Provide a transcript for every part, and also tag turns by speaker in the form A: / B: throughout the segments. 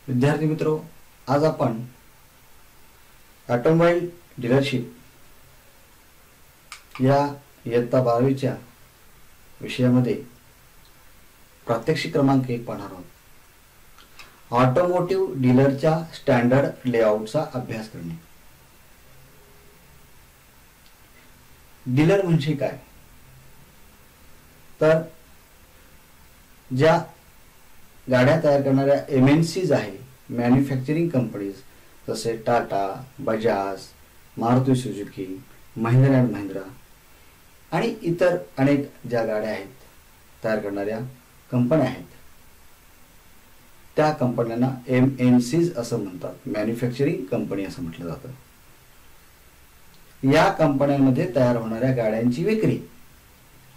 A: विद्यार्थी मित्रों, आज आपण ऑटोमोबाईल डीलरशिप या इयत्ता 12वीच्या विषयामध्ये प्रात्यक्षिक क्रमांक 1 पाहणार आहोत. ऑटोमोटिव्ह डीलरच्या स्टँडर्ड लेआउटचा अभ्यास करणे. डीलर म्हणजे काय? तर ज्या गाड्या तयार करणाऱ्या MNCs आहे, मॅन्युफॅक्चरिंग कंपनीज जसे टाटा, बजाज, मारुती सुझुकी, महिंद्रा अँड महिंद्रा आणि इतर अनेक ज्या गाड्या आहेत तयार करणाऱ्या कंपन्या आहेत, त्या कंपन्यांना MNCs असं म्हणतात. मॅन्युफॅक्चरिंग कंपनी असं म्हटलं जातं. या कंपन्यांमध्ये तयार होणाऱ्या गाड्यांची विक्री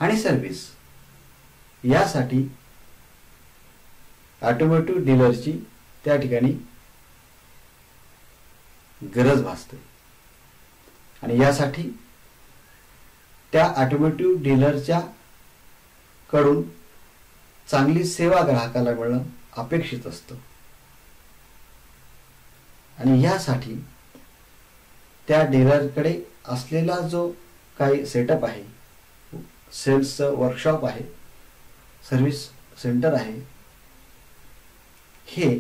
A: आणि सर्व्हिस यासाठी ऑटोमोटिव्ह डीलरची त्या ठिकाणी गरज भासते आणि यासाठी त्या ऑटोमोटिव्ह डीलरच्या कडून चांगली सेवा ग्राहकाला मिळणं अपेक्षित असतं आणि यासाठी त्या डीलरकडे असलेला जो काही सेटअप आहे, सेल्सचं वर्कशॉप आहे, सर्व्हिस सेंटर आहे, हे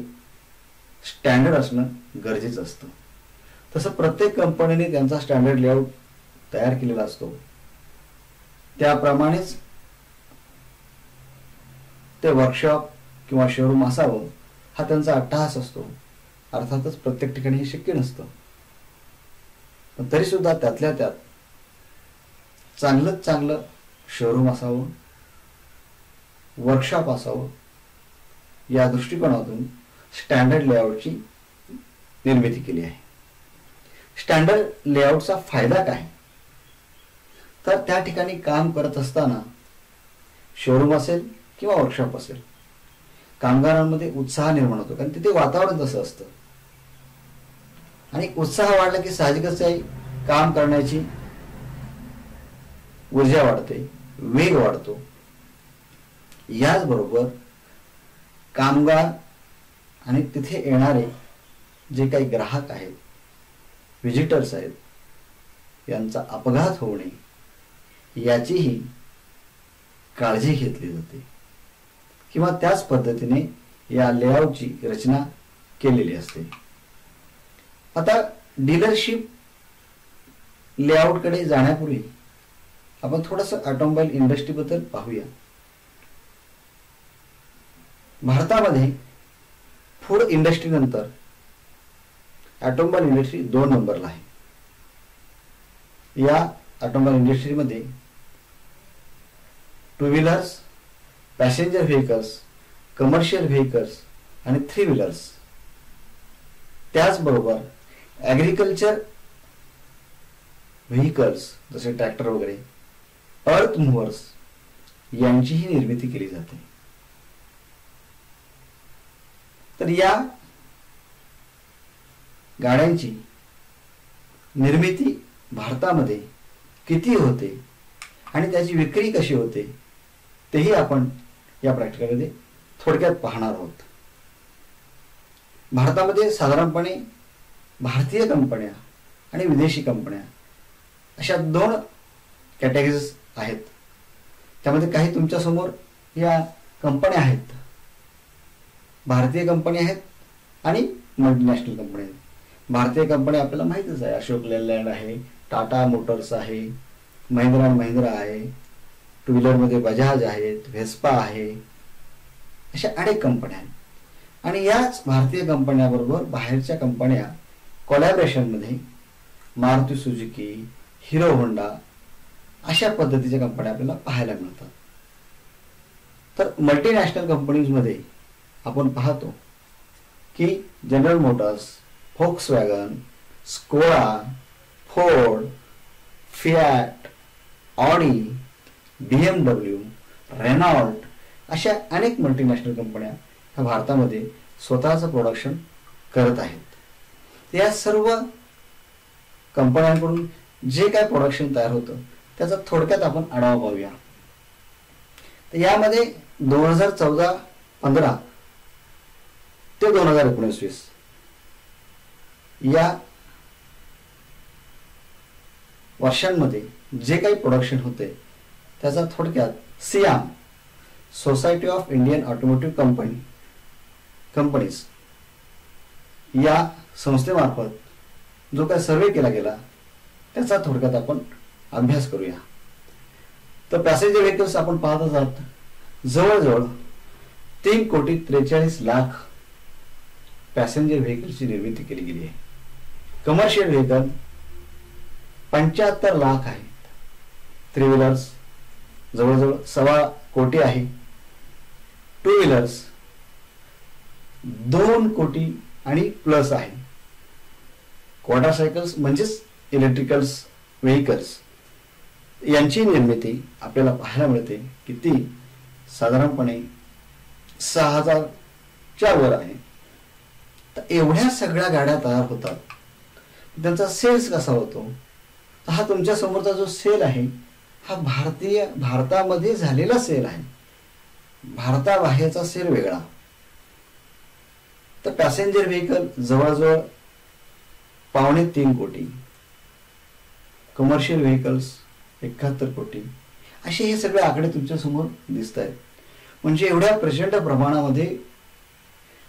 A: स्टँडर्ड असणं गरजेचं असतं. तसं प्रत्येक कंपनीने त्यांचा स्टँडर्ड लेआउट तयार केलेला असतो. त्याप्रमाणेच ते वर्कशॉप किंवा शोरूम असावं हा त्यांचा अट्टहास असतो. अर्थातच प्रत्येक ठिकाणी हे शक्य नसतं, पण तरी सुद्धा त्यातल्या त्यात चांगलं शोरूम असावं, वर्कशॉप असावं, या दृष्टिकोनातून स्टँडर्ड लेआउटची निर्मिती केली आहे. स्टँडर्ड लेआउटचा फायदा काय? तर त्या ठिकाणी काम करत असताना शोरूम असेल किंवा वर्कशॉप असेल, कामगारांमध्ये उत्साह निर्माण होतो, कारण तिथे वातावरण तसं असतं आणि उत्साह वाढला की साहजिकच आहे काम करण्याची ऊर्जा वाढते, वेग वाढतो. याचबरोबर कामगार आणि तिथे येणारे जे काही ग्राहक आहेत, व्हिजिटर्स आहेत, यांचा अपघात होणे याचीही काळजी घेतली जाते किंवा त्याच पद्धतीने या लेआउटची रचना केलेली असते. आता डीलरशिप लेआउटकडे जाण्यापूर्वी आपण थोडंसं ऑटोमोबाईल इंडस्ट्रीबद्दल पाहूया. भारतामध्ये फूड इंडस्ट्री नंतर ऑटोमोबाईल इंडस्ट्री 2 नंबरला आहे. या ऑटोमोबाईल इंडस्ट्रीमध्ये 2 wheelers, passenger vehicles, commercial vehicles आणि 3 व्हीलर्स, त्याचबरोबर ॲग्रिकल्चर व्हेकल्स जसे ट्रॅक्टर वगैरे, अर्थ मूव्हर्स यांचीही निर्मिती केली जाते. तर या गाड्यांची निर्मिती भारतामध्ये किती होते आणि त्याची विक्री कशी होते तेही आपण या प्रॅक्टिकलमध्ये थोडक्यात पाहणार आहोत. भारतामध्ये साधारणपणे भारतीय कंपन्या आणि विदेशी कंपन्या अशा 2 कॅटेगरीज आहेत. त्यामध्ये काही तुमच्यासमोर या कंपन्या आहेत, भारतीय कंपनी आहेत आणि मल्टीनॅशनल कंपनी आहेत. भारतीय कंपन्या आपल्याला माहितच आहे, अशोक लेलँड आहे, टाटा मोटर्स आहे, महिंद्रा अँड महिंद्रा आहे, 2 व्हीलरमध्ये बजाज आहेत, व्हेस्पा आहे, अशा अनेक कंपन्या आहेत. आणि याच भारतीय कंपन्याबरोबर बाहेरच्या कंपन्या कोलॅबरेशनमध्ये मारुती सुझुकी, हिरो होंडा अशा पद्धतीच्या कंपन्या आपल्याला पाहायला मिळतात. तर मल्टीनॅशनल कंपनीजमध्ये आपण पाहतो की General Motors, Volkswagen, Skoda, Ford, Fiat, Audi, BMW, Renault अशा अनेक मल्टीनॅशनल कंपन्या ह्या भारतामध्ये स्वतःचं प्रोडक्शन करत आहेत. या सर्व कंपन्यांकडून जे काय प्रोडक्शन तयार होतं त्याचा थोडक्यात आपण आढावा पाहूया. तर यामध्ये 2014-15 ते 2019 या वर्षांमध्ये जे काही प्रोडक्शन होते त्याचा थोडक्यात SIAM, society of Indian automotive companies या संस्थेमार्फत जो काही सर्वे केला गेला त्याचा थोडक्यात आपण अभ्यास करूया. तर पॅसेंजर व्हेकल्स आपण पाहत आहात जवळजवळ 3,43,00,000 पॅसेंजर व्हेकल्सची निर्मिती केली गेली आहे. कमर्शियल व्हेकल 75 लाख आहेत. थ्री व्हीलर्स जवळजवळ 1.25 कोटी आहे. टू व्हीलर्स 2 कोटी आणि प्लस आहे. क्वाड्रा सायकल्स म्हणजेच इलेक्ट्रिकल्स व्हेकल्स यांची निर्मिती आपल्याला पाहायला मिळते की ती साधारणपणे 6,000च्या वर आहे. तर एवढ्या सगळ्या गाड्या तयार होतात, त्यांचा सेल्स कसा होतो? तर हा तुमच्या समोरचा जो सेल आहे हा भारतामध्ये झालेला सेल आहे. भारताबाहेरचा सेल वेगळा. तर पॅसेंजर व्हेकल जवळजवळ 2.25 कोटी, कमर्शियल व्हेकल्स 71 कोटी, असे हे सगळे आकडे तुमच्या समोर दिसत आहेत. म्हणजे एवढ्या प्रचंड प्रमाणामध्ये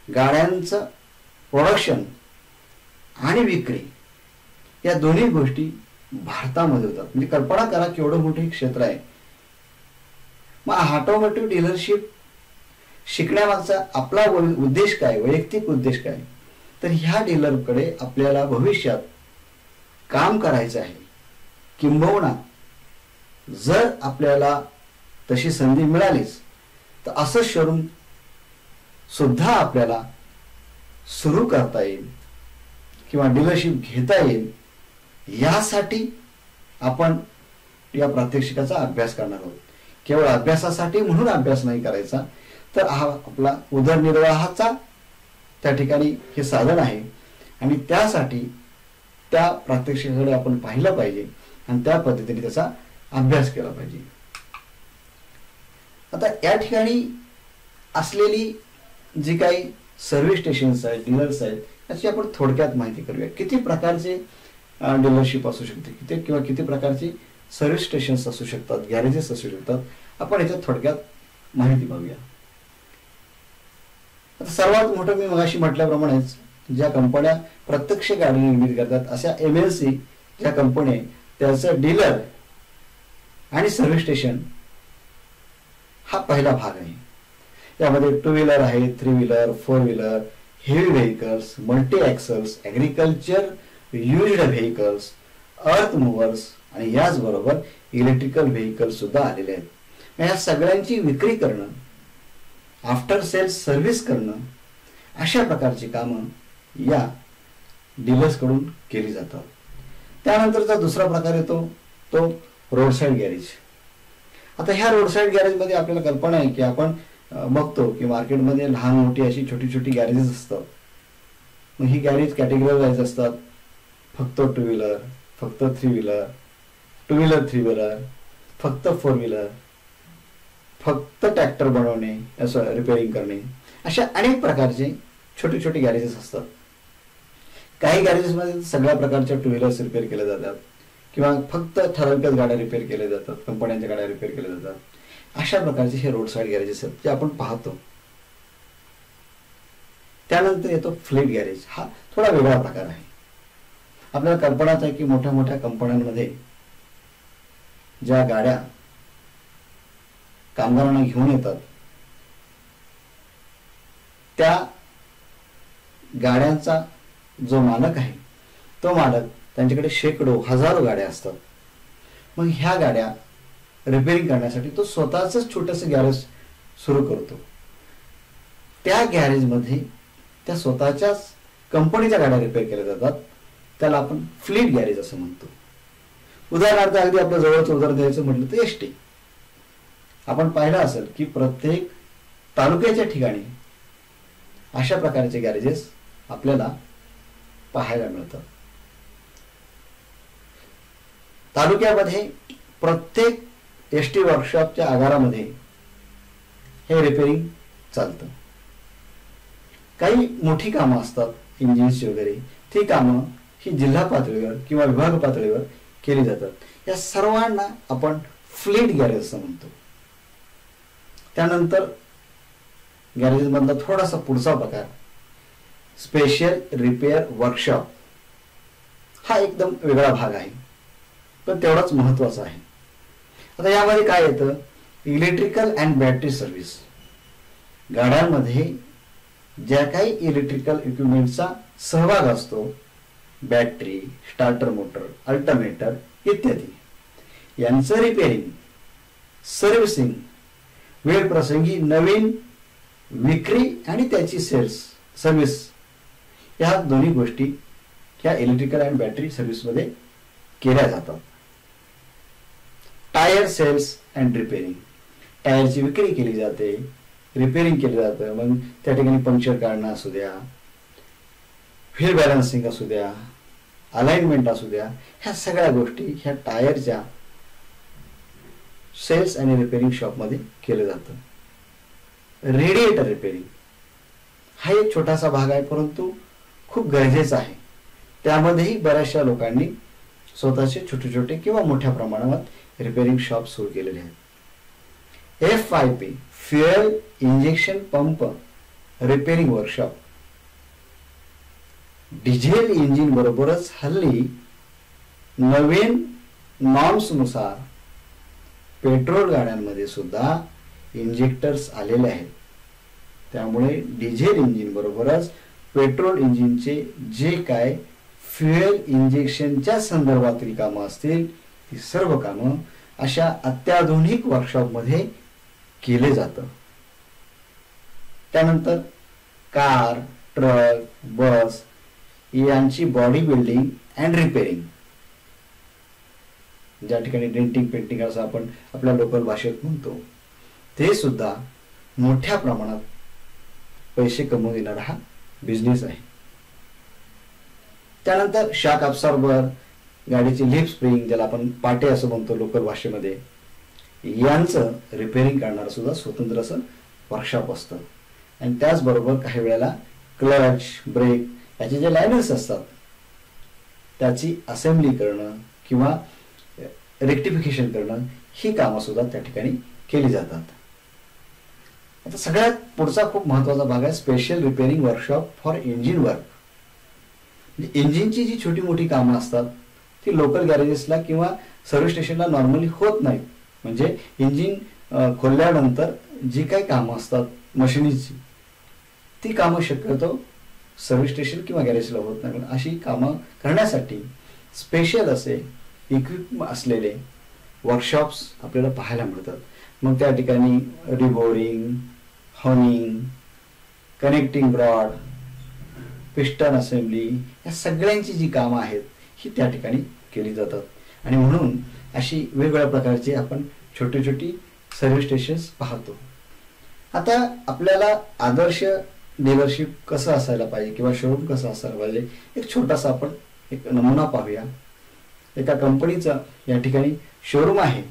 A: गाड्यांचं प्रोडक्शन आणि विक्री या दोन्ही गोष्टी भारतामध्ये होतात. म्हणजे कल्पना करा केवढं मोठं क्षेत्र आहे. मग ऑटोमोटिव्ह डीलरशिप शिकण्यामागचा आपला उद्देश काय, वैयक्तिक उद्देश काय? तर ह्या डीलरकडे आपल्याला भविष्यात काम करायचं आहे. किंबहुना जर आपल्याला तशी संधी मिळालीच तर असं शोरूम सुद्धा आपल्याला सुरू करता येईल किंवा डीलरशिप घेता येईल, यासाठी आपण या प्रात्यक्षिकाचा अभ्यास करणार आहोत. केवळ अभ्यासासाठी म्हणून अभ्यास नाही करायचा, तर हा आपला उदरनिर्वाहाचा त्या ठिकाणी हे साधन आहे आणि त्यासाठी त्या प्रात्यक्षिकाकडे आपण पाहिलं पाहिजे आणि त्या पद्धतीने त्याचा अभ्यास केला पाहिजे. आता या ठिकाणी असलेली जी काही सर्व्हिस स्टेशन्स आहेत, डीलर्स आहेत, याची आपण थोडक्यात माहिती करूया. किती प्रकारचे डीलरशिप असू शकते किंवा किती प्रकारचे सर्व्हिस स्टेशन्स असू शकतात, गॅरेजेस असू शकतात, आपण याच्यात थोडक्यात माहिती पाहूया. आता सर्वात मोठं मी मगाशी म्हटल्याप्रमाणेच ज्या कंपन्या प्रत्यक्ष गाडी निर्मिती करतात अशा MNC ज्या कंपन्या त्याचं डीलर आणि सर्व्हिस स्टेशन हा पहिला भाग आहे. यामध्ये टू व्हीलर आहे, three wheeler, four wheeler, heavy vehicles, multi axles, agriculture used vehicles, earth movers आणि याचबरोबर इलेक्ट्रिकल व्हेकल्स सुद्धा आलेले आहेत. या सगळ्यांची विक्री करणं, आफ्टर सेल्स सर्व्हिस करणं, अशा प्रकारची कामं या डीलर्सकडून केली जातात. त्यानंतरचा दुसरा प्रकार येतो तो रोड साईड गॅरेज. आता ह्या रोड साईड गॅरेजमध्ये आपल्याला कल्पना आहे की आपण बघतो की मार्केटमध्ये लहान मोठी अशी छोटी छोटी गॅरेजेस असतात. मग ही गॅरेज कॅटेगराईज असतात. फक्त टू व्हीलर, फक्त three wheeler, two wheeler three wheeler, फक्त फोर व्हीलर, फक्त ट्रॅक्टर बनवणे, असं रिपेअरिंग करणे, अशा अनेक प्रकारचे छोटे छोटे गॅरेजेस असतात. काही गॅरेजेसमध्ये सगळ्या प्रकारच्या टू व्हीलर्स रिपेअर केल्या जातात किंवा फक्त ठराविकच गाड्या रिपेअर केल्या जातात, कंपन्यांच्या गाड्या रिपेअर केल्या जातात. अशा प्रकारचे हे रोड साईड गॅरेजेस आहेत जे आपण पाहतो. त्यानंतर येतो फ्लीट गॅरेज. हा थोडा वेगळा प्रकार आहे. आपल्याला कल्पनाच आहे की मोठ्या मोठ्या कंपन्यांमध्ये ज्या गाड्या कामगारांना घेऊन येतात त्या गाड्यांचा जो मालक आहे तो मालक त्यांच्याकडे शेकडो हजारो गाड्या असतात. मग ह्या गाड्या रिपेअरिंग करण्यासाठी तो स्वतःच छोटंसं गॅरेज सुरू करतो. त्या गॅरेजमध्ये त्या स्वतःच्याच कंपनीच्या गाड्या रिपेअर केल्या जातात. त्याला आपण फ्लीट गॅरेज असं म्हणतो. उदाहरणार्थ अगदी आपल्या जवळचं उदाहरण द्यायचं म्हटलं तर एसटी. आपण पाहिलं असेल की प्रत्येक तालुक्याच्या ठिकाणी अशा प्रकारचे गॅरेजेस आपल्याला पाहायला मिळतात. तालुक्यामध्ये प्रत्येक एसटी वर्कशॉपच्या आगारामध्ये हे रिपेअरिंग चालतं. काही मोठी कामं असतात इंजिन्सची वगैरे, ती कामं ही जिल्हा पातळीवर किंवा विभाग पातळीवर केली जातात. या सर्वांना आपण फ्लीट गॅरेज असं म्हणतो. त्यानंतर गॅरेजमधला थोडासा पुढचा प्रकार स्पेशल रिपेअर वर्कशॉप, हा एकदम वेगळा भाग आहे पण तेवढाच महत्वाचा आहे. आता यामध्ये काय येतं, इलेक्ट्रिकल अँड बॅटरी सर्व्हिस. गाड्यांमध्ये ज्या काही इलेक्ट्रिकल इक्विपमेंटचा सहभाग असतो, बॅटरी, स्टार्टर मोटर, अल्टरनेटर इत्यादी, यांचं रिपेअरिंग, सर्व्हिसिंग, वेळ प्रसंगी नवीन विक्री आणि त्याची सर्व्हिस, या दोन्ही गोष्टी ह्या इलेक्ट्रिकल अँड बॅटरी सर्व्हिसमध्ये केल्या जातात. टायर सेल्स अँड रिपेअरिंग, टायरची विक्री केली जाते, रिपेअरिंग केलं जातं. मग त्या ठिकाणी पंक्चर काढणं असू द्या, व्हील बॅलन्सिंग असू द्या, अलाइनमेंट असू द्या, ह्या सगळ्या गोष्टी ह्या टायरच्या सेल्स आणि रिपेअरिंग शॉपमध्ये केलं जातं. रेडिएटर रिपेअरिंग हा एक छोटासा भाग आहे परंतु खूप गरजेचा आहे. त्यामध्येही बऱ्याचशा लोकांनी स्वतःचे छोटे छोटे किंवा मोठ्या प्रमाणात रिपेअरिंग शॉप सुरू केलेले आहेत. FIP fuel injection pump repairing workshop, diesel engine बरोबरच हल्ली नवीन नॉर्म्स नुसार पेट्रोल गाड्यांमध्ये सुद्धा इंजेक्टर्स आलेले आहेत. त्यामुळे डिझेल इंजिन बरोबरच पेट्रोल इंजिनचे जे काय फ्युएल इंजेक्शनच्या संदर्भातील कामं असतील, ती सर्व कामं अशा अत्याधुनिक वर्कशॉपमध्ये केले जातं. त्यानंतर कार, ट्रक, बस यांची बॉडी बिल्डिंग अँड रिपेअरिंग, ज्या ठिकाणी डेंटिंग पेंटिंग असं आपण आपल्या लोकल भाषेत म्हणतो, ते सुद्धा मोठ्या प्रमाणात पैसे कमवून देणारा हा बिझनेस आहे. त्यानंतर शॉक अब्सॉर्बर, गाडीची लिप स्प्रिंग, ज्याला आपण पाटे असं म्हणतो लोकल भाषेमध्ये, यांचं रिपेअरिंग करणारं सुद्धा स्वतंत्र असं वर्कशॉप असतं. आणि त्याचबरोबर काही वेळेला क्लच, ब्रेक याचे जे लायनर्स असतात त्याची असेंब्ली करणं किंवा रेक्टिफिकेशन करणं, ही कामं सुद्धा त्या ठिकाणी केली जातात. आता सगळ्यात पुढचा खूप महत्वाचा भाग आहे special repairing workshop for engine work. म्हणजे इंजिनची जी छोटी मोठी कामं असतात ती लोकल गॅरेजेसला किंवा सर्व्हिस स्टेशनला नॉर्मली होत नाहीत. म्हणजे इंजिन खोलल्यानंतर जी काही कामं असतात मशिनीची, ती कामं शक्यतो सर्व्हिस स्टेशन किंवा गॅरेजला होत नाही. अशी कामं करण्यासाठी स्पेशल असे इक्विप असलेले वर्कशॉप्स आपल्याला पाहायला मिळतात. मग त्या ठिकाणी reboring, honing, connecting rod, piston assembly, या सगळ्यांची जी कामं आहेत ही त्या ठिकाणी केली जातात. आणि म्हणून अशी वेगवेगळ्या प्रकारची आपण छोटी छोटी सर्व्हिस स्टेशन्स पाहतो. आता आपल्याला आदर्श डीलरशिप कसं असायला पाहिजे किंवा शोरूम कसं असायला पाहिजे, एक छोटासा आपण एक नमुना पाहूया. एका कंपनीचं या ठिकाणी शोरूम आहे,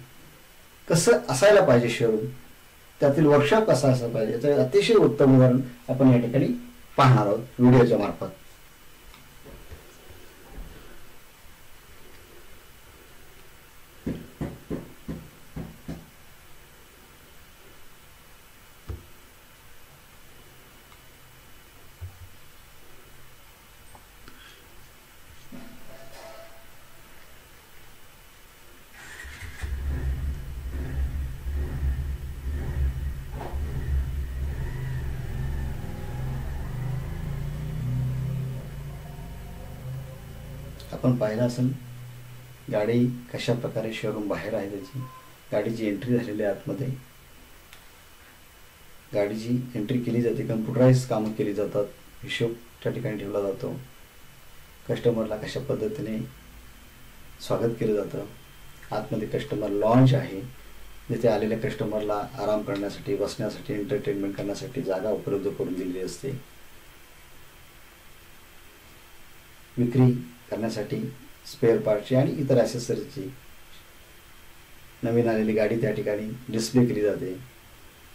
A: कसं असायला पाहिजे शोरूम, त्यातील वर्कशॉप कसा असायला पाहिजे, याचं अतिशय उत्तम उदाहरण आपण या ठिकाणी पाहणार आहोत व्हिडिओच्या मार्फत. आपण पाहिलं असेल गाडी कशा प्रकारे शोरूम बाहेर आहे, त्याची गाडीची एंट्री झालेली आहे. आतमध्ये गाडीची एंट्री केली जाते, कम्प्युटराइज कामं केली जातात, हिशोब त्या ठिकाणी ठेवला जातो, कस्टमरला कशा पद्धतीने स्वागत केलं जातं. आतमध्ये कस्टमर लॉन्ज आहे, जिथे आलेल्या कस्टमरला आराम करण्यासाठी, बसण्यासाठी, एंटरटेनमेंट करण्यासाठी जागा उपलब्ध करून दिलेली असते. विक्री करण्यासाठी स्पेअर पार्टची आणि इतर ॲसेसरीजची नवीन आलेली गाडी त्या ठिकाणी डिस्प्ले केली जाते.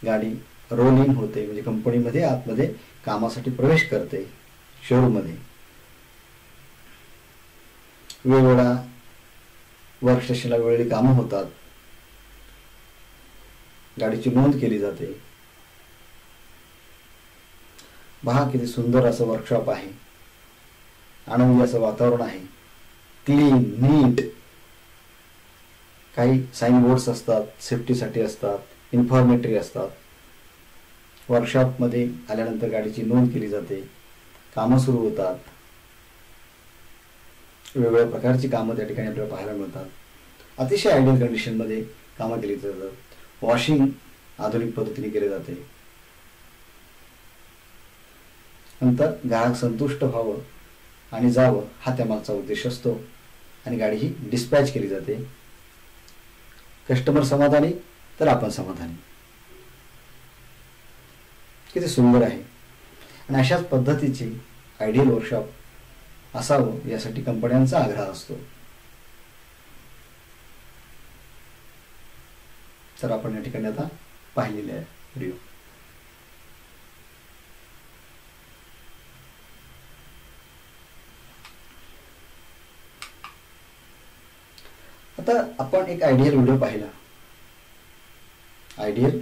A: गाडी रोल इन होते, म्हणजे कंपनीमध्ये आतमध्ये कामासाठी प्रवेश करते शोरूममध्ये, वेगवेगळ्या वर्क स्टेशनला वेगवेगळी कामं होतात, गाडीची नोंद केली जाते. पहा किती सुंदर असं वर्कशॉप आहे, आनंदी असं वातावरण आहे, क्लीन नीट. काही साइन बोर्ड्स असतात, सेफ्टीसाठी असतात, इन्फॉर्मेटरी असतात. वर्कशॉपमध्ये आल्यानंतर गाडीची नोंद केली जाते, कामं सुरू होतात, वेगवेगळ्या प्रकारची कामं त्या ठिकाणी आपल्याला पाहायला मिळतात. अतिशय आयडियल कंडिशनमध्ये कामं केली जातात. वॉशिंग आधुनिक पद्धतीने केले जाते. नंतर ग्राहक संतुष्ट व्हावं आणि जावं हा त्यामागचा उद्देश असतो आणि गाडी ही डिस्पॅच केली जाते. कस्टमर समाधानी तर आपण समाधानी. किती सुंदर आहे. आणि अशाच पद्धतीची आयडियल वर्कशॉप असावं यासाठी कंपन्यांचा आग्रह असतो. तर आपण या ठिकाणी आता पाहिलेले आहे व्हिडिओ. आता आपण एक आयडियल व्हिडिओ पाहिला, आयडियल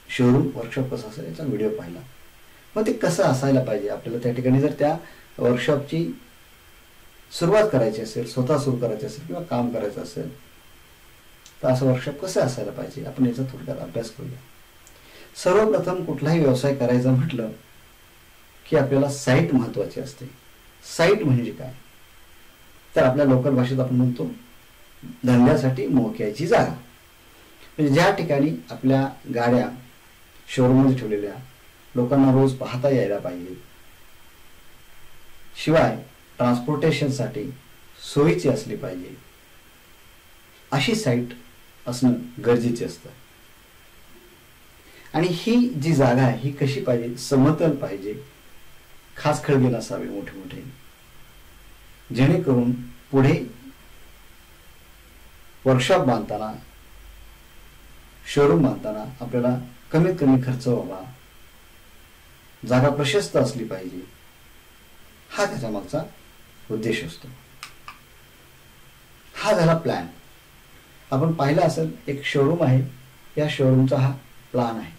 A: शोरूम वर्कशॉप कसं असेल याचा व्हिडिओ पाहिला. मग ते कसं असायला पाहिजे आपल्याला त्या ठिकाणी, जर त्या वर्कशॉपची सुरुवात करायची असेल, स्वतः सुरू करायची असेल किंवा काम करायचं असेल तर असं वर्कशॉप कसं असायला पाहिजे आपण याचा थोडक्यात अभ्यास करूया. सर्वप्रथम कुठलाही व्यवसाय करायचा म्हटलं की आपल्याला साईट महत्वाची असते. साईट म्हणजे काय तर आपल्या लोकल भाषेत आपण म्हणतो धंद्यासाठी मोक्याची जागा. म्हणजे ज्या ठिकाणी आपल्या गाड्या शोरूममध्ये ठेवलेल्या लोकांना रोज पाहता यायला पाहिजे, शिवाय ट्रान्सपोर्टेशनसाठी सोयीची असली पाहिजे, अशी साईट असणं गरजेचे असतं. आणि ही जी जागा आहे ही कशी पाहिजे, समतल पाहिजे, खास खळगे नसावे मोठे मोठे, जेणेकरून पुढे वर्कशॉप बांधताना, शोरूम बांधताना आपल्याला कमीत कमी खर्च व्हावा, जागा प्रशस्त असली पाहिजे, हा त्याच्या मागचा उद्देश असतो. हा झाला प्लॅन. आपण पाहिलं असेल एक शोरूम आहे, या शोरूमचा हा प्लॅन आहे.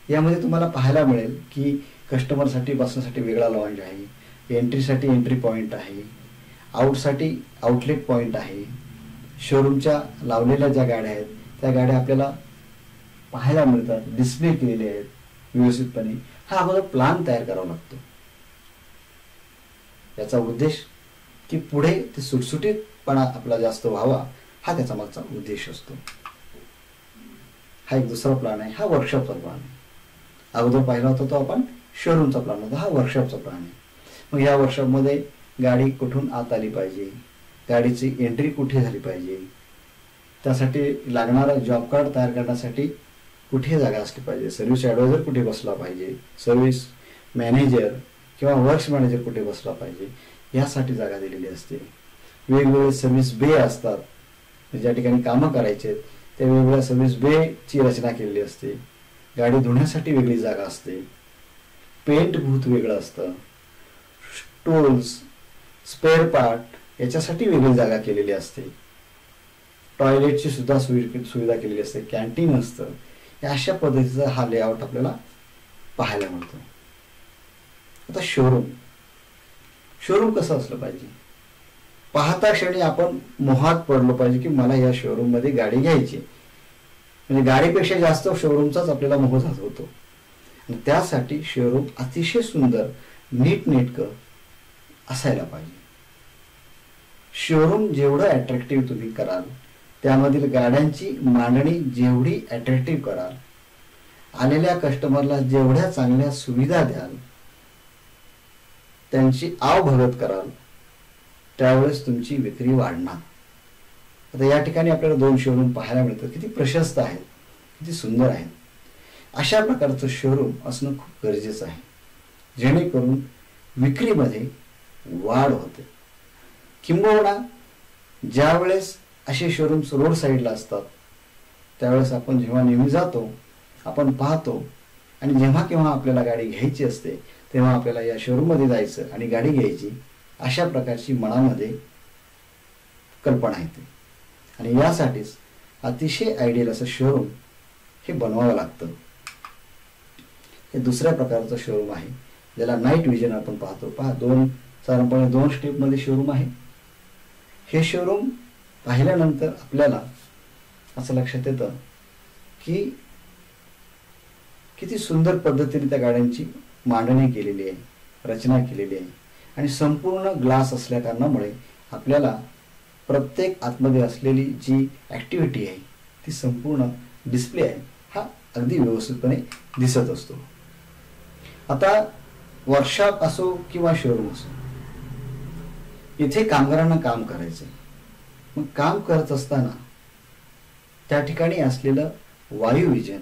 A: यामध्ये तुम्हाला पाहायला मिळेल की कस्टमरसाठी बसण्यासाठी वेगळा लॉन्ज आहे, एंट्रीसाठी एंट्री पॉईंट आहे, आउटसाठी आउटलेट पॉईंट आहे, शोरूमच्या लावलेल्या ज्या गाड्या आहेत त्या गाड्या आपल्याला पाहायला मिळतात, डिस्प्ले केलेले आहेत व्यवस्थितपणे. हा अगोदर प्लॅन तयार करावा लागतो. याचा उद्देश की पुढे ते सुटसुटीतपणा आपला जास्त व्हावा, हा त्याचा मागचा उद्देश असतो. हा एक दुसरा प्लॅन आहे, हा वर्कशॉपचा प्लॅन आहे. अगोदर पाहिला होता तो आपण शोरूमचा प्लॅन होता, हा वर्कशॉपचा प्लॅन आहे. मग या वर्कशॉपमध्ये गाडी कुठून आत आली पाहिजे, गाडीची एंट्री कुठे झाली पाहिजे, त्यासाठी लागणारा जॉब कार्ड तयार करण्यासाठी कुठे जागा असली पाहिजे, सर्व्हिस ॲडवायझर कुठे बसला पाहिजे, सर्व्हिस मॅनेजर किंवा वर्क्स मॅनेजर कुठे बसला पाहिजे, यासाठी जागा दिलेली असते. वेगवेगळे सर्व्हिस बे असतात, ज्या ठिकाणी कामं करायचे आहेत त्या वेगवेगळ्या सर्व्हिस बेची रचना केलेली असते. गाडी धुण्यासाठी वेगळी जागा असते, पेंट बूथ वेगळं असतं, टूल्स स्पेअर पार्ट याच्यासाठी वेगळी जागा केलेली असते, टॉयलेटची सुद्धा सुविधा केलेली असते, कॅन्टीन असतं. या अशा पद्धतीचा हा लेआउट आपल्याला पाहायला मिळतो. आता शोरूम कसं असलं पाहिजे, पाहता क्षणी आपण मोहात पडलो पाहिजे की मला या शोरूम मध्ये गाडी घ्यायची. म्हणजे गाडीपेक्षा जास्त शोरूमचाच आपल्याला मोह जात होतो. आणि त्यासाठी शोरूम अतिशय सुंदर नीटनेटकं असायला पाहिजे. शोरूम जेवढं अट्रॅक्टिव्ह तुम्ही कराल, त्यामधील गाड्यांची मांडणी जेवढी अट्रॅक्टिव्ह कराल, आलेल्या कस्टमरला जेवढ्या चांगल्या सुविधा द्याल, त्यांची आवभगत कराल, त्यावेळेस तुमची विक्री वाढणार. आता या ठिकाणी आपल्याला दोन शोरूम पाहायला मिळतात, किती प्रशस्त आहेत, किती सुंदर आहेत. अशा प्रकारचं शोरूम असणं खूप गरजेचं आहे, जेणेकरून विक्रीमध्ये वाढ होते. किंबहुना ज्यावेळेस असे शोरूम्स रोड साईडला असतात त्यावेळेस आपण जेव्हा नेहमी जातो आपण पाहतो आणि जेव्हा केव्हा आपल्याला गाडी घ्यायची असते तेव्हा आपल्याला या शोरूममध्ये जायचं आणि गाडी घ्यायची, अशा प्रकारची मनामध्ये कल्पना येते. आणि यासाठीच अतिशय आयडियल असं शोरूम हे बनवावं लागतं. हे दुसऱ्या प्रकारचं शोरूम आहे, ज्याला नाईट विजन आपण पाहतो. पहा, साधारणपणे 2 स्टेपमध्ये शोरूम आहे. हे शोरूम पाहिल्यानंतर आपल्याला असं लक्षात येतं की किती सुंदर पद्धतीने त्या गाड्यांची मांडणी केलेली आहे, रचना केलेली आहे. आणि संपूर्ण ग्लास असल्या कारणामुळे आपल्याला प्रत्येक आतमध्ये असलेली जी ॲक्टिव्हिटी आहे ती संपूर्ण डिस्प्ले आहे हा अगदी व्यवस्थितपणे दिसत असतो. आता वर्कशॉप असो किंवा शोरूम असो, इथे कामगारांना काम करायचं. मग काम करत असताना त्या ठिकाणी असलेलं वायू विजन,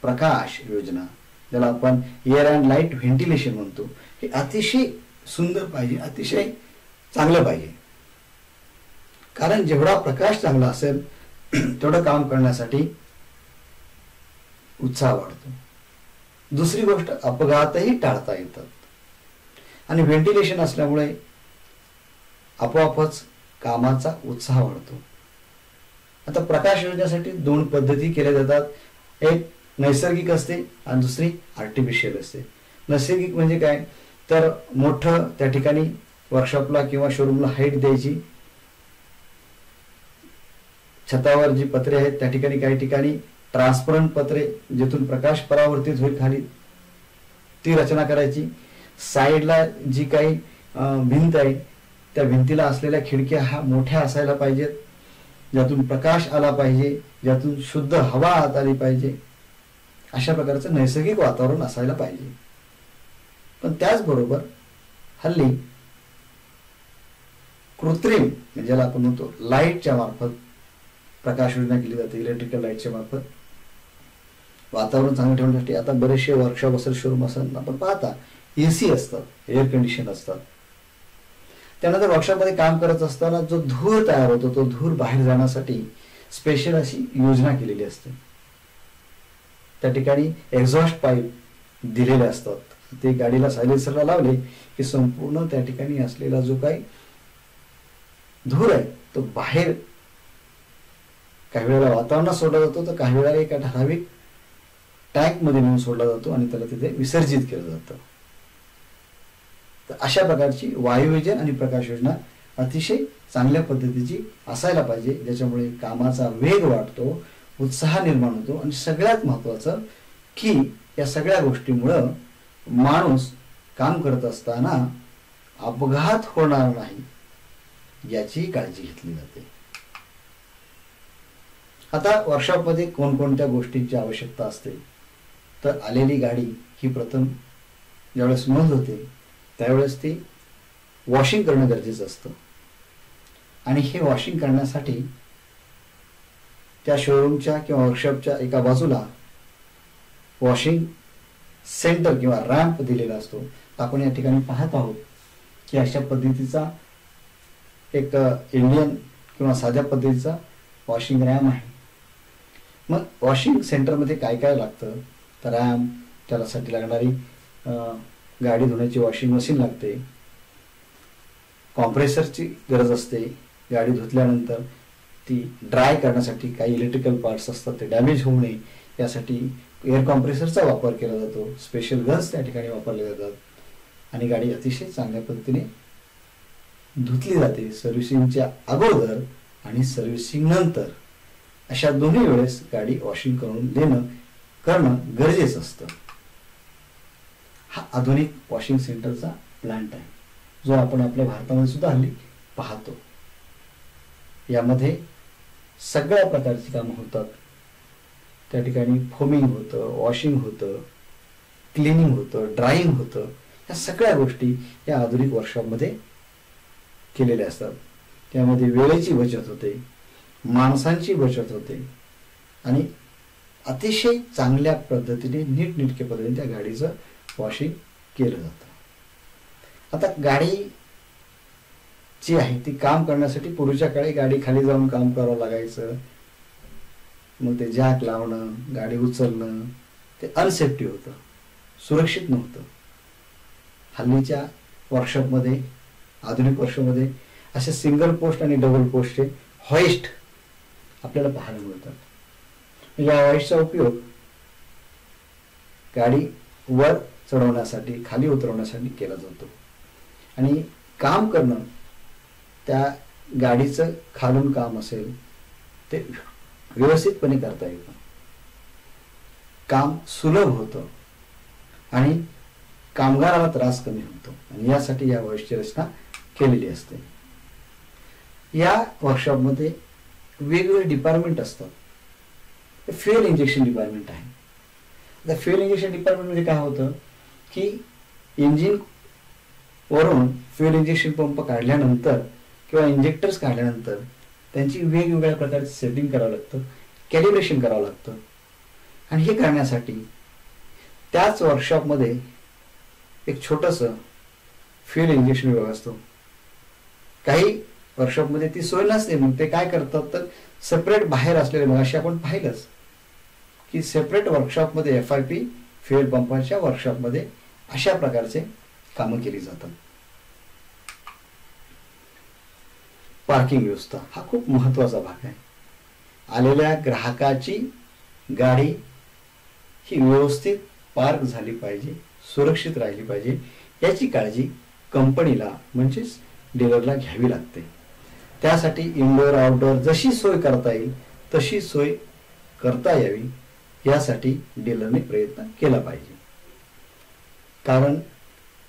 A: प्रकाश योजना, ज्याला आपण एअर अँड लाईट व्हेंटिलेशन म्हणतो, हे अतिशय सुंदर पाहिजे, अतिशय चांगलं पाहिजे. कारण जेवढा प्रकाश चांगला असेल तेवढं काम करण्यासाठी उत्साह वाढतो. दुसरी गोष्ट, अपघातही टाळता येतात. आणि व्हेंटिलेशन असल्यामुळे आपोआपच कामाचा उत्साह वाढतो. आता प्रकाश योजनेसाठी 2 पद्धती केल्या जातात. एक नैसर्गिक असते आणि दुसरी आर्टिफिशियल असते. नैसर्गिक म्हणजे काय, तर मोठं त्या ठिकाणी वर्कशॉपला किंवा शोरूमला हाईट द्यायची, छतावर जी पत्रे आहेत त्या ठिकाणी काही ठिकाणी ट्रान्सपरंट पत्रे जिथून प्रकाश परावर्तित होईल खाली, ती रचना करायची. साईडला जी काही भिंत आहे त्या भिंतीला असलेल्या खिडक्या हा मोठ्या असायला पाहिजेत, ज्यातून प्रकाश आला पाहिजे, ज्यातून शुद्ध हवा आत आली पाहिजे. अशा प्रकारचं नैसर्गिक वातावरण असायला पाहिजे. पण त्याचबरोबर हल्ली कृत्रिम म्हणजे ज्याला आपण म्हणतो लाईटच्या मार्फत प्रकाश योजना केली जाते, इलेक्ट्रिकल लाईटच्या मार्फत वातावरण चांगलं ठेवण्यासाठी. आता बरेचसे वर्कशॉप असेल, शोरूम असेल, आपण पाहता AC असतात, एअर कंडिशन असतात. त्यानंतर वर्कशॉपमध्ये काम करत असताना जो धूर तयार होतो तो धूर बाहेर जाण्यासाठी स्पेशल अशी योजना केलेली असते. त्या ठिकाणी एक्झॉस्ट पाईप दिलेले असतात. ते गाडीला सायलेन्सरला लावले की संपूर्ण त्या ठिकाणी असलेला जो काही धूर आहे तो बाहेर काही वेळेला वातावरणात सोडला जातो, तर काही वेळेला एका ठराविक टँक मध्ये नेऊन सोडला जातो आणि त्याला तिथे विसर्जित केलं जातं. तर अशा प्रकारची वायुविजन आणि प्रकाश योजना अतिशय चांगल्या पद्धतीची असायला पाहिजे, ज्याच्यामुळे कामाचा वेग वाढतो, उत्साह निर्माण होतो. आणि सगळ्यात महत्वाचं की या सगळ्या गोष्टीमुळं माणूस काम करत असताना अपघात होणार नाही याची काळजी घेतली जाते. आता वर्कशॉपमध्ये कोणकोणत्या गोष्टींची आवश्यकता असते, तर आलेली गाडी ही प्रथम ज्यावेळेस नोंद होते त्यावेळेस ती वॉशिंग करणं गरजेचं असतं. आणि हे वॉशिंग करण्यासाठी त्या शोरूमच्या किंवा वर्कशॉपच्या एका बाजूला वॉशिंग सेंटर किंवा रॅम्प दिलेला असतो. आपण या ठिकाणी पाहत आहोत की अशा पद्धतीचा एक इंडियन किंवा साध्या पद्धतीचा वॉशिंग रॅम्प आहे. मग वॉशिंग सेंटरमध्ये काय काय लागतं, तर रॅम्प, त्यासाठी लागणारी गाडी धुण्याची वॉशिंग मशीन लागते, कॉम्प्रेसरची गरज असते, गाडी धुतल्यानंतर ती ड्राय करण्यासाठी काही इलेक्ट्रिकल पार्ट्स असतात ते डॅमेज होऊ नये यासाठी एअर कॉम्प्रेसरचा वापर केला जातो. स्पेशल गन्स त्या ठिकाणी वापरले जातात आणि गाडी अतिशय चांगल्या पद्धतीने धुतली जाते. सर्व्हिसिंगच्या अगोदर आणि सर्व्हिसिंग नंतर अशा दोन्ही वेळेस गाडी वॉशिंग करणं गरजेचं असतं. हा आधुनिक वॉशिंग सेंटरचा प्लांट आहे, जो आपण आपल्या भारतामध्ये सुद्धा हल्ली पाहतो. यामध्ये सगळ्या प्रकारची कामं होतात. त्या ठिकाणी फोमिंग होतं, वॉशिंग होतं, क्लिनिंग होतं, ड्राईंग होतं. या सगळ्या गोष्टी या आधुनिक वर्कशॉपमध्ये केलेल्या असतात. त्यामध्ये वेळेची बचत होते, माणसांची बचत होते आणि अतिशय चांगल्या पद्धतीने नीटनेटक्या पद्धतीने त्या गाडीचं वॉशिंग केलं जातं. आता गाडी जी आहे ती काम करण्यासाठी पूर्वीच्या काळी गाडी खाली जाऊन काम करावं लागायचं. मग ते जॅक लावणं, गाडी उचलणं, ते अनसेफ्टी होतं, सुरक्षित नव्हतं. हल्लीच्या वर्कशॉपमध्ये, आधुनिक वर्कशॉपमध्ये असे सिंगल पोस्ट आणि डबल पोस्टचे हॉइस्ट आपल्याला पाहायला मिळतात. या हॉइस्टचा उपयोग गाडी वर चढवण्यासाठी, खाली उतरवण्यासाठी केला जातो. आणि काम करणं, त्या गाडीचं खालून काम असेल ते व्यवस्थितपणे करता येतं, काम सुलभ होतं आणि कामगाराला त्रास कमी होतो. आणि यासाठी या हॉइस्टची रचना केलेली असते. या वर्कशॉपमध्ये वेगवेगळे डिपार्टमेंट असतात. फ्युएल इंजेक्शन डिपार्टमेंट आहे. आता फ्युएल इंजेक्शन डिपार्टमेंटमध्ये काय होतं की इंजिन वरून फ्युएल इंजेक्शन पंप काढल्यानंतर किंवा इंजेक्टर्स काढल्यानंतर त्यांची वेगवेगळ्या प्रकारचे सेटिंग करावं लागतं, कॅलिब्रेशन करावं लागतं. आणि हे करण्यासाठी त्याच वर्कशॉपमध्ये एक छोटंसं फ्युएल इंजेक्शन विभाग असतो. काही वर्कशॉपमध्ये ती सोय नसते. मग ते काय करतात तर सेपरेट बाहेर असलेले, मग अशी आपण पाहिलंच की सेपरेट वर्कशॉपमध्ये FIP फ्युएल पंपाच्या वर्कशॉपमध्ये अशा प्रकारचे कामं केली जातात. पार्किंग व्यवस्था हा खूप महत्वाचा भाग आहे. आलेल्या ग्राहकाची गाडी ही व्यवस्थित पार्क झाली पाहिजे, सुरक्षित राहिली पाहिजे, याची काळजी कंपनीला म्हणजेच डीलरला घ्यावी लागते. त्यासाठी इनडोअर आउटडोअर जशी सोय करता येईल तशी सोय करता यावी यासाठी डीलरने प्रयत्न केला पाहिजे. कारण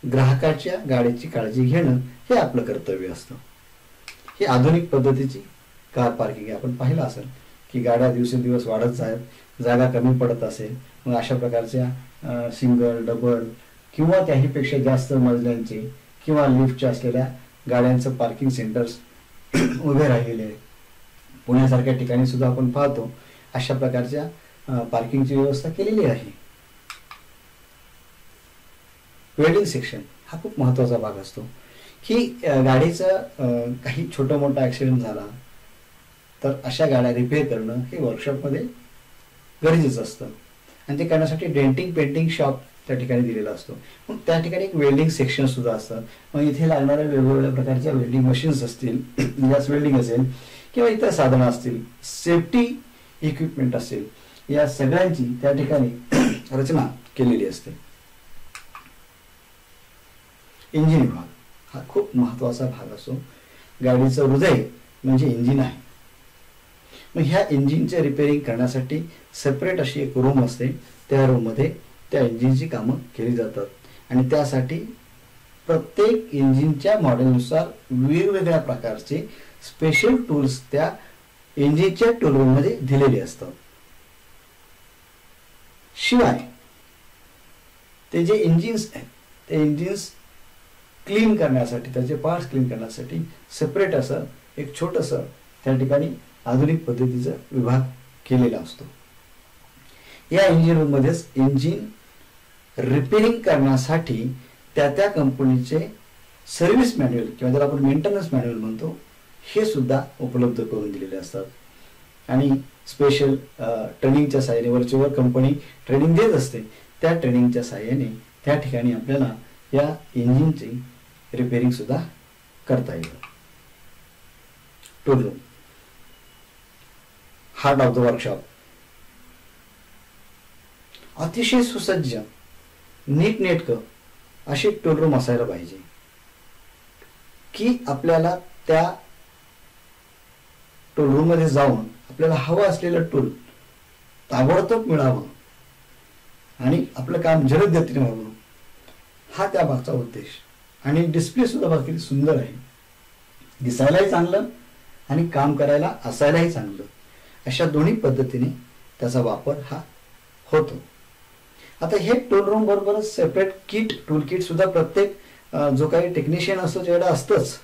A: ग्राहकाच्या गाडीची काळजी घेणं हे आपलं कर्तव्य असतं. ही आधुनिक पद्धतीची कार पार्किंग आपण पाहिलं असेल की गाड्या दिवसेंदिवस वाढत जातात, जागा कमी पडत असेल, मग अशा प्रकारच्या सिंगल, डबल किंवा त्याहीपेक्षा जास्त मजल्यांचे किंवा लिफ्टच्या असलेल्या गाड्यांचं पार्किंग सेंटर्स उभे राहिलेले आहेत. पुण्यासारख्या ठिकाणी सुद्धा आपण पाहतो अशा प्रकारच्या पार्किंगची व्यवस्था केलेली आहे. वेल्डिंग सेक्शन हा खूप महत्वाचा भाग असतो की गाडीचं काही छोटा मोठा ॲक्सिडेंट झाला तर अशा गाड्या रिपेअर करणं हे वर्कशॉपमध्ये गरजेचं असतं. आणि ते करण्यासाठी डेंटिंग पेंटिंग शॉप त्या ठिकाणी दिलेला असतो. मग त्या ठिकाणी एक वेल्डिंग सेक्शन सुद्धा असतं. मग इथे लागणाऱ्या वेगवेगळ्या प्रकारच्या वेल्डिंग मशीन्स असतील, गॅस वेल्डिंग असेल किंवा इतर साधनं असतील, सेफ्टी इक्विपमेंट असेल, या सगळ्यांची त्या ठिकाणी रचना केलेली असते. इंजिन विभाग हा खूप महत्वाचा भाग असतो. गाडीचं हृदय म्हणजे इंजिन आहे. मग ह्या इंजिनचे रिपेअरिंग करण्यासाठी सेपरेट अशी एक रूम असते. त्या रूममध्ये त्या इंजिनची कामं केली जातात. आणि त्यासाठी प्रत्येक इंजिनच्या मॉडेलनुसार वेगवेगळ्या प्रकारचे स्पेशल टूल्स त्या इंजिनच्या टूल रूममध्ये दिलेले असतात. शिवाय ते जे इंजिन्स आहेत ते इंजिन्स क्लीन करण्यासाठी, त्याचे पार्ट्स क्लीन करण्यासाठी सेपरेट असं एक छोटंसं त्या ठिकाणी आधुनिक पद्धतीचा विभाग केलेला असतो. या इंजिन रूममध्येच इंजिन रिपेअरिंग करण्यासाठी त्या कंपनीचे सर्व्हिस मॅन्युअल किंवा ज्याला आपण मेंटेनन्स मॅन्युअल म्हणतो हे सुद्धा उपलब्ध करून दिलेले असतात. आणि स्पेशल ट्रेनिंगच्या सहाय्याने वरचेवर कंपनी ट्रेनिंग देत असते. त्या ट्रेनिंगच्या सहाय्याने त्या ठिकाणी आपल्याला या इंजिनची रिपेअरिंग सुद्धा करता येईल. Tool room heart of the workshop अतिशय सुसज्ज, नीटनेटकं अशी टूल रूम असायला पाहिजे की आपल्याला त्या टूल रूम मध्ये जाऊन आपल्याला हवं असलेलं टूल ताबडतोब मिळावं आणि आपलं काम जलद गतीने व्हावं हा त्या मागचा उद्देश. आणि डिस्प्ले सुद्धा बघा किती सुंदर आहे, दिसायलाही चांगलं आणि काम करायला असायलाही चांगलं, अशा दोन्ही पद्धतीने त्याचा वापर हा होतो. आता हे टूल रूम बरोबरच सेपरेट किट, टूल किट सुद्धा प्रत्येक जो काही टेक्निशियन असतो त्याला असतंच.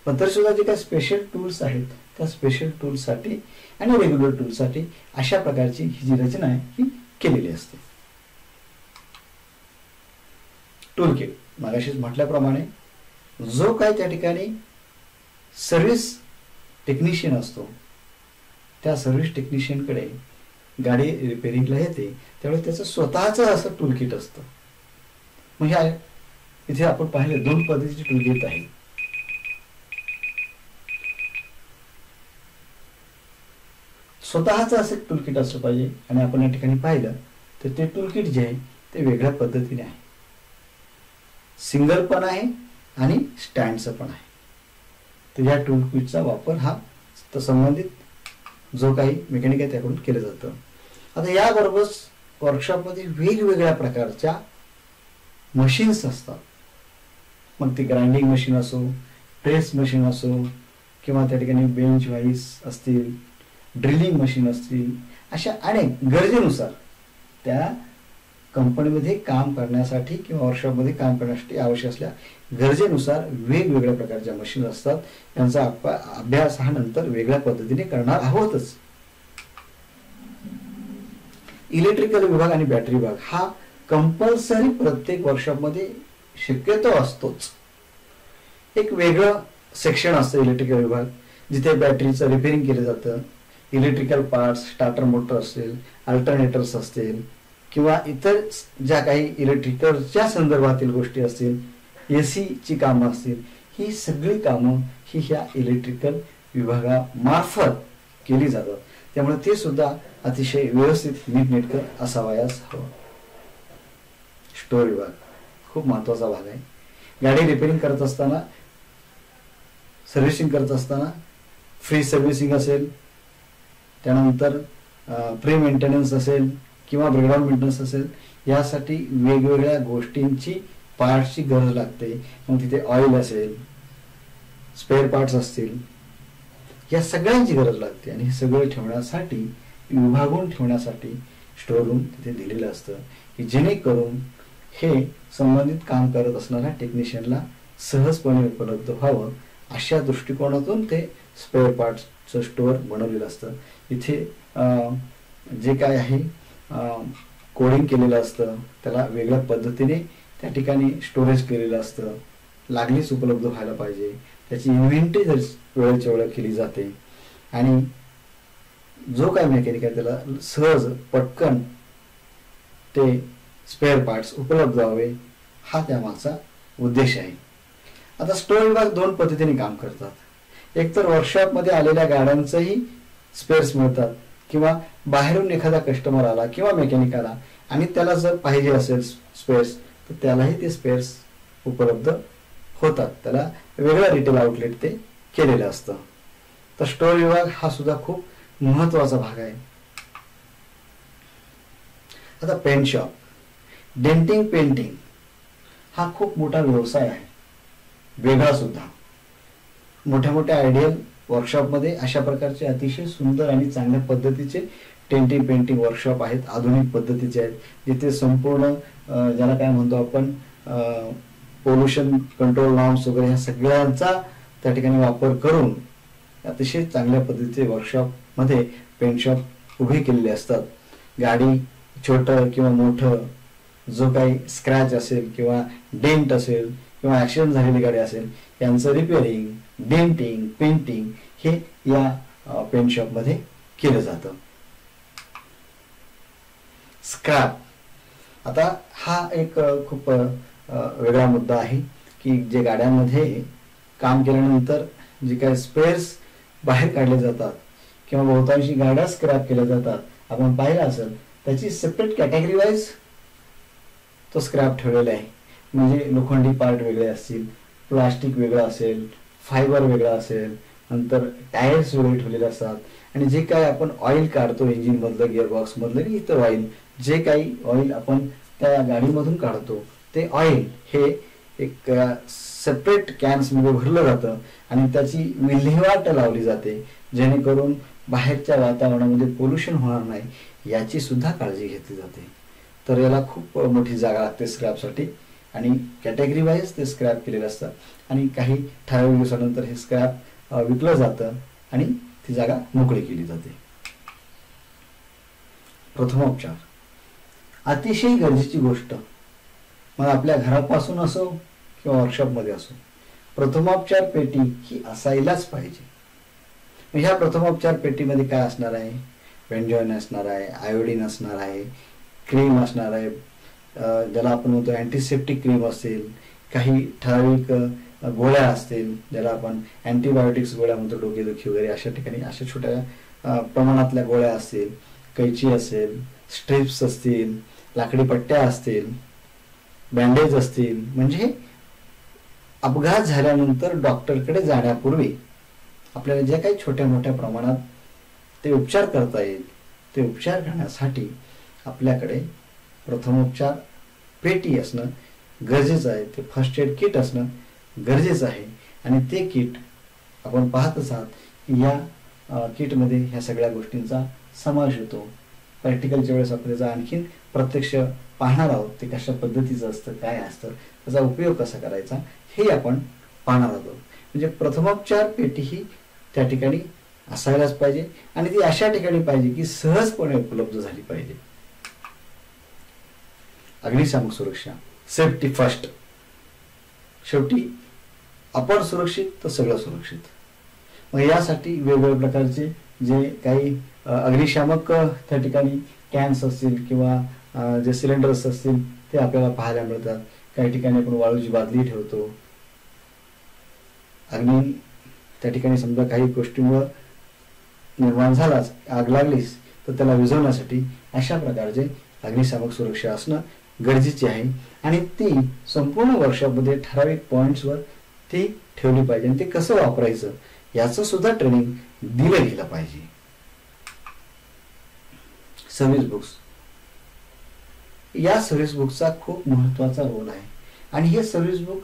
A: पण तरी सुद्धा जे काही स्पेशल टूल्स आहेत त्या स्पेशल टूल्ससाठी आणि रेग्युलर टूल्ससाठी अशा प्रकारची ही जी रचना आहे ही केलेली असते. टूल किट मागाशीच म्हटल्याप्रमाणे जो काही त्या ठिकाणी सर्व्हिस टेक्निशियन असतो त्या सर्व्हिस टेक्निशियनकडे गाडी रिपेरिंगला येते त्यावेळेस त्याचं स्वतःचं असं टूलकिट असतं. म्हणजे इथे आपण पाहिले दोन पद्धतीचे टूलकिट आहे. स्वतःचं असं टूलकिट असलं पाहिजे. आणि आपण या ठिकाणी पाहिलं तर ते टूलकिट जे आहे ते वेगळ्या पद्धतीने आहे. सिंगल पण आहे आणि स्टँडचं पण आहे. तर या टूलकिटचा वापर हा संबंधित जो काही मेकॅनिक आहे त्याकडून केलं जातं. आता याबरोबरच वर्कशॉपमध्ये वेगवेगळ्या प्रकारच्या मशीन्स असतात. मग ती ग्राइंडिंग मशीन असो, प्रेस मशीन असो, किंवा त्या ठिकाणी बेंच वाईस असतील, ड्रिलिंग मशीन असतील, अशा अनेक गरजेनुसार त्या कंपनीमध्ये काम करण्यासाठी किंवा वर्कशॉपमध्ये काम करण्यासाठी आवश्यक असल्या गरजेनुसार वेगवेगळ्या प्रकारच्या मशीन असतात. यांचा अभ्यास हा नंतर वेगळ्या पद्धतीने करणार आहोतच. इलेक्ट्रिकल विभाग आणि बॅटरी विभाग हा कंपल्सरी प्रत्येक वर्कशॉपमध्ये शक्यतो असतोच. एक वेगळं सेक्शन असतं इलेक्ट्रिकल विभाग, जिथे बॅटरीचं रिपेरिंग केलं जातं. इलेक्ट्रिकल पार्ट्स, स्टार्टर मोटर असेल, अल्टरनेटर्स असतील, किंवा इतर ज्या काही इलेक्ट्रिकलच्या संदर्भातील गोष्टी असतील, AC ची कामं असतील, ही सगळी कामं ही ह्या इलेक्ट्रिकल विभागामार्फत केली जातात. त्यामुळे ते सुद्धा अतिशय व्यवस्थित नीटनेटकं असावयास हवं. स्टोअर विभाग खूप महत्वाचा भाग आहे. गाडी रिपेरिंग करत असताना, सर्व्हिसिंग करत असताना, फ्री सर्व्हिसिंग असेल, त्यानंतर प्री मेंटेनन्स असेल किंवा ब्रेकडाऊन मेंटेनन्स असेल, यासाठी वेगवेगळ्या गोष्टींची पार्ट्सची गरज लागते. मग तिथे ऑइल असेल, स्पेअर पार्ट्स असतील, या सगळ्यांची गरज लागते. आणि हे सगळं ठेवण्यासाठी, विभागून ठेवण्यासाठी स्टोअर रूम तिथे दिलेलं असतं, की जेणेकरून हे संबंधित काम करत असणाऱ्या टेक्निशियनला सहजपणे उपलब्ध व्हावं, अशा दृष्टिकोनातून ते स्पेअर पार्ट्सचं स्टोअर बनवलेलं असतं. इथे जे काय आहे कोडिंग केलेलं असतं, त्याला वेगळ्या पद्धतीने त्या ठिकाणी स्टोरेज केलेलं असतं. लागलीच उपलब्ध व्हायला पाहिजे, त्याची इन्व्हेंटरी वेळेच्या वेळेला केली जाते. आणि जो काय मेकॅनिक आहे त्याला सहज पटकन ते स्पेअर पार्ट्स उपलब्ध व्हावे, हा त्यामागचा उद्देश आहे. आता स्टोअर विभाग दोन पद्धतीने काम करतात. एक तर वर्कशॉपमध्ये आलेल्या गाड्यांचंही स्पेअर्स मिळतात, किंवा बाहेरून एखादा कस्टमर आला किंवा मेकॅनिक आला आणि त्याला जर पाहिजे असेल स्पेअर्स, तर त्यालाही ते स्पेअर्स उपलब्ध होतात. त्याला वेगळं रिटेल आउटलेट ते केलेलं असतं. तर स्टोअर विभाग हा सुद्धा खूप महत्वाचा भाग आहे. आता पेंट शॉप, डेंटिंग, पेंटिंग हा खूप मोठा व्यवसाय आहे, वेगळा सुद्धा. मोठ्या मोठ्या आयडियल वर्कशॉपमध्ये अशा प्रकारचे अतिशय सुंदर आणि चांगल्या पद्धतीचे डेंटिंग पेंटिंग वर्कशॉप आहेत, आधुनिक पद्धतीचे आहेत, जिथे संपूर्ण ज्याला काय म्हणतो आपण पोल्युशन कंट्रोल नॉर्म्स वगैरे ह्या सगळ्यांचा त्या ठिकाणी वापर करून अतिशय चांगल्या पद्धतीचे वर्कशॉपमध्ये पेंट शॉप उभे केलेले असतात. गाडी छोटं किंवा मोठं जो काही स्क्रॅच असेल किंवा डेंट असेल किंवा ॲक्सिडेंट झालेली गाडी असेल, यांचं रिपेअरिंग, डेंटिंग, पेंटिंग हे या पेंट शॉपमध्ये केलं जातं. स्क्रॅप, आता हा एक खूप वेगळा मुद्दा आहे, की जे गाड्यांमध्ये काम केल्यानंतर जे काही स्पेअर्स बाहेर काढले जातात किंवा बहुतांशी गाड्या स्क्रॅप केल्या जातात, आपण पाहिलं असेल, त्याची सेपरेट कॅटेगरी वाईज तो स्क्रॅप ठेवलेला आहे. म्हणजे लोखंडी पार्ट वेगळे असतील, प्लास्टिक वेगळं असेल, फायबर वेगळं असेल, नंतर टायर्स वेगळे ठेवलेले असतात. आणि जे काही आपण ऑइल काढतो इंजिन मधलं, गिअरबॉक्स मधलं, इतर ऑइल, जे काही ऑइल आपण त्या गाडीमधून काढतो, ते ऑइल हे एक सेपरेट कॅन्स मध्ये भरलं जातं आणि त्याची विल्हेवाट लावली जाते, जेणेकरून बाहेरच्या वातावरणामध्ये पोल्युशन होणार नाही याची सुद्धा काळजी घेतली जाते. तर याला खूप मोठी जागा लागते स्क्रॅपसाठी, आणि कॅटेगरी वाईज ते स्क्रॅप केलेलं असतं. आणि काही ठराविक दिवसानंतर हे स्क्रॅप विकलं जातं आणि ती जागा मोकळी केली जाते. प्रथमोपचार अतिशय गरजेची गोष्ट, मग आपल्या घरापासून असो किंवा वर्कशॉपमध्ये असो, प्रथमोपचार पेटी ही असायलाच पाहिजे. ह्या प्रथमोपचार पेटीमध्ये काय असणार आहे, बेंजॉइन असणार आहे, आयोडीन असणार आहे, क्रीम असणार आहे, ज्याला आपण म्हणतो अँटीसेप्टिक क्रीम असेल, काही ठराविक गोळ्या असतील, ज्याला आपण अँटीबायोटिक्स गोळ्या म्हणतो, डोकेदुखी वगैरे अशा ठिकाणी अशा छोट्या प्रमाणातल्या गोळ्या असतील, कैची असेल, स्ट्रिप्स असतील, लाकडी पट्ट्या असतील, बँडेज असतील. म्हणजे अपघात झाल्यानंतर डॉक्टरकडे जाण्यापूर्वी आपल्याला जे काही छोट्या मोठ्या प्रमाणात ते उपचार करता येईल ते उपचार करण्यासाठी आपल्याकडे प्रथमोपचार पेटी असणं गरजेचं आहे. ते फर्स्ट एड किट असणं गरजेचं आहे. आणि ते किट आपण पाहतच आहात या किटमध्ये ह्या सगळ्या गोष्टींचा समावेश होतो. प्रॅक्टिकलच्या वेळेस आपण त्याचा आणखीन प्रत्यक्ष पाहणार आहोत, ते कशा पद्धतीचं असतं, काय असतं, त्याचा उपयोग कसा करायचा हे आपण पाहणार आहोत. म्हणजे प्रथमोपचार पेटी ही त्या ठिकाणी असायलाच पाहिजे आणि ती अशा ठिकाणी पाहिजे की सहजपणे उपलब्ध झाली पाहिजे. अग्निशामक सुरक्षा, सेफ्टी फर्स्ट. शेवटी आपण सुरक्षित तर सगळं सुरक्षित. मग यासाठी वेगवेगळ्या प्रकारचे जे काही अग्निशामक त्या ठिकाणी कॅन्स असतील किंवा जे सिलेंडर्स असतील ते आपल्याला पाहायला मिळतात. काही ठिकाणी आपण वाळूची बादली ठेवतो. अग्नी त्या ठिकाणी समजा काही गोष्टींवर निर्माण झालाच, आग लागलीच तर त्याला विझवण्यासाठी अशा प्रकारचे अग्निशामक सुरक्षा असणं गरजेची आहे. आणि ती संपूर्ण वर्कशॉपमध्ये ठराविक पॉईंट्सवर ती ठेवली पाहिजे. आणि ते कसं वापरायचं याचं सुद्धा ट्रेनिंग दिलं गेलं पाहिजे. सर्व्हिस बुक्स, या सर्व्हिस बुकचा खूप महत्त्वाचा रोल आहे. आणि हे सर्व्हिस बुक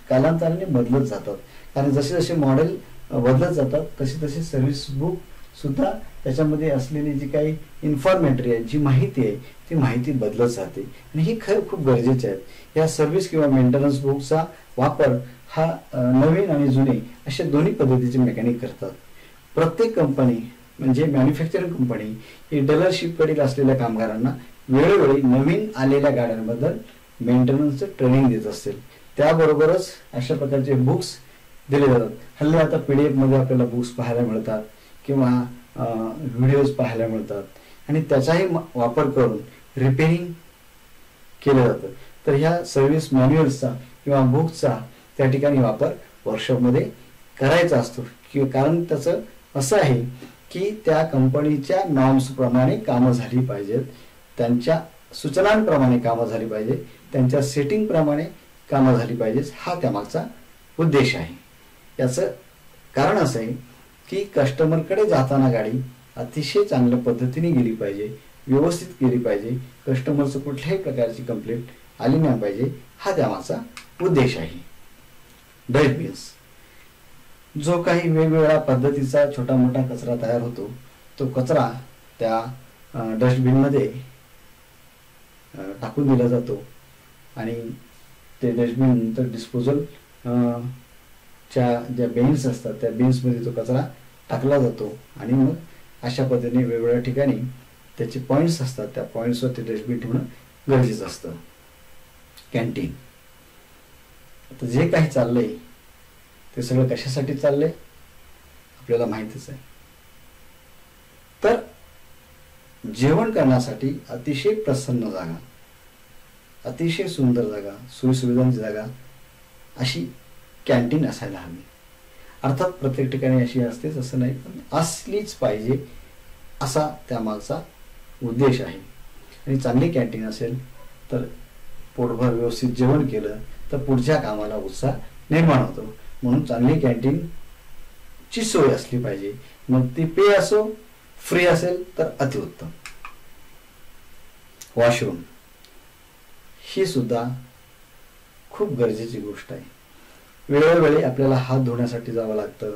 A: कालांतराने बदलत जातात, कारण जसे जसे मॉडेल बदलत जातात तसे तसे सर्व्हिस बुक सुद्धा त्याच्यामध्ये असलेली जी काही इन्फॉर्मेटरी आहे, जी माहिती आहे ती माहिती बदलत जाते. आणि हे खरं खूप गरजेचे आहेत. या सर्व्हिस किंवा मेंटेनन्स बुकचा वापर हा नवीन आणि जुने अशा दोन्ही पद्धतीचे मेकॅनिक करतात. प्रत्येक कंपनी म्हणजे मॅन्युफॅक्चरिंग कंपनी ही डीलरशिपकडील असलेल्या कामगारांना वेळोवेळी नवीन आलेल्या गाड्यांबद्दल मेंटेनन्सचं ट्रेनिंग देत असतील. त्याबरोबरच अशा प्रकारचे बुक्स दिले जातात. हल्ली आता PDF मध्ये आपल्याला बुक्स पाहायला मिळतात किंवा व्हिडिओज पाहायला मिळतात आणि त्याचाही वापर करून रिपेरिंग केलं जातं. तर ह्या सर्व्हिस मॅन्युअल्सचा किंवा बुकचा त्या ठिकाणी वापर वर्कशॉपमध्ये करायचा असतो. कारण त्याचं असं आहे की त्या कंपनीच्या नॉर्म्सप्रमाणे कामं झाली पाहिजेत, त्यांच्या सूचनांप्रमाणे कामं झाली पाहिजे, त्यांच्या सेटिंगप्रमाणे कामं झाली पाहिजेत, हा त्यामागचा उद्देश आहे. याचं कारण असं आहे की कस्टमरकडे जाताना गाडी अतिशय चांगल्या पद्धतीने गेली पाहिजे, व्यवस्थित गेली पाहिजे, कस्टमरचं कुठल्याही प्रकारची कंप्लेंट आली नाही पाहिजे, हा त्यामागचा उद्देश आहे. डस्टबिन्स, जो काही वेगवेगळ्या पद्धतीचा छोटा मोठा कचरा तयार होतो तो कचरा त्या डस्टबिनमध्ये टाकून दिला जातो आणि ते डस्टबिन नंतर डिस्पोजल च्या ज्या बेन्स असतात त्या बेन्समध्ये तो कचरा टाकला जातो. आणि मग अशा पद्धतीने वेगवेगळ्या ठिकाणी त्याचे पॉईंट्स असतात, त्या पॉईंट्सवर ते डस्टबिन ठेवणं गरजेचं असतं. कॅन्टीन, आता जे काही चाललंय ते सगळं कशासाठी चाललंय आपल्याला माहितीच आहे. तर जेवण करण्यासाठी अतिशय प्रसन्न जागा, अतिशय सुंदर जागा, सोयीसुविधांची जागा अशी कॅन्टीन असायला हवी. अर्थात प्रत्येक ठिकाणी अशी असतेच असं नाही, पण असलीच पाहिजे असा त्यामागचा उद्देश आहे. आणि चांगली कॅन्टीन असेल तर पोटभर व्यवस्थित जेवण केलं तर पुढच्या कामाला उत्साह निर्माण होतो. म्हणून चांगली कॅन्टीनची सोय असली पाहिजे. मग ती पे असो, फ्री असेल तर अतिउत्तम. वॉशरूम ही सुद्धा खूप गरजेची गोष्ट आहे. वेळोवेळी आपल्याला हात धुण्यासाठी जावं लागतं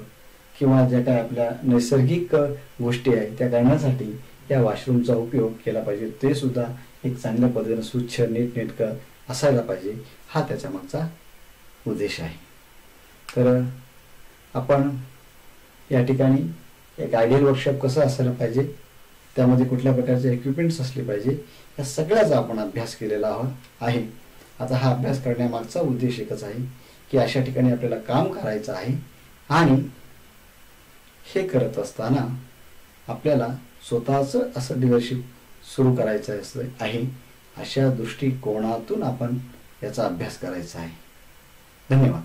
A: किंवा ज्या काही आपल्या नैसर्गिक गोष्टी आहेत त्या करण्यासाठी या वॉशरूमचा उपयोग केला पाहिजे. ते सुद्धा एक चांगल्या पद्धतीने स्वच्छ नीटनेटकं असायला पाहिजे, हा त्याच्या मागचा उद्देश आहे. तर आपण या ठिकाणी एक आयडियल वर्कशॉप कसं असायला पाहिजे, त्यामध्ये कुठल्या प्रकारचे इक्विपमेंट्स असले पाहिजे, या सगळ्याचा आपण अभ्यास केलेला आहे. आता हा अभ्यास करण्यामागचा उद्देश एकच आहे की अशा ठिकाणी आपल्याला काम करायचं आहे आणि हे करत असताना आपल्याला स्वतःचं असं डीलरशिप सुरू करायचं आहे, अशा दृष्टिकोनातून आपण याचा अभ्यास करायचा आहे. धन्यवाद.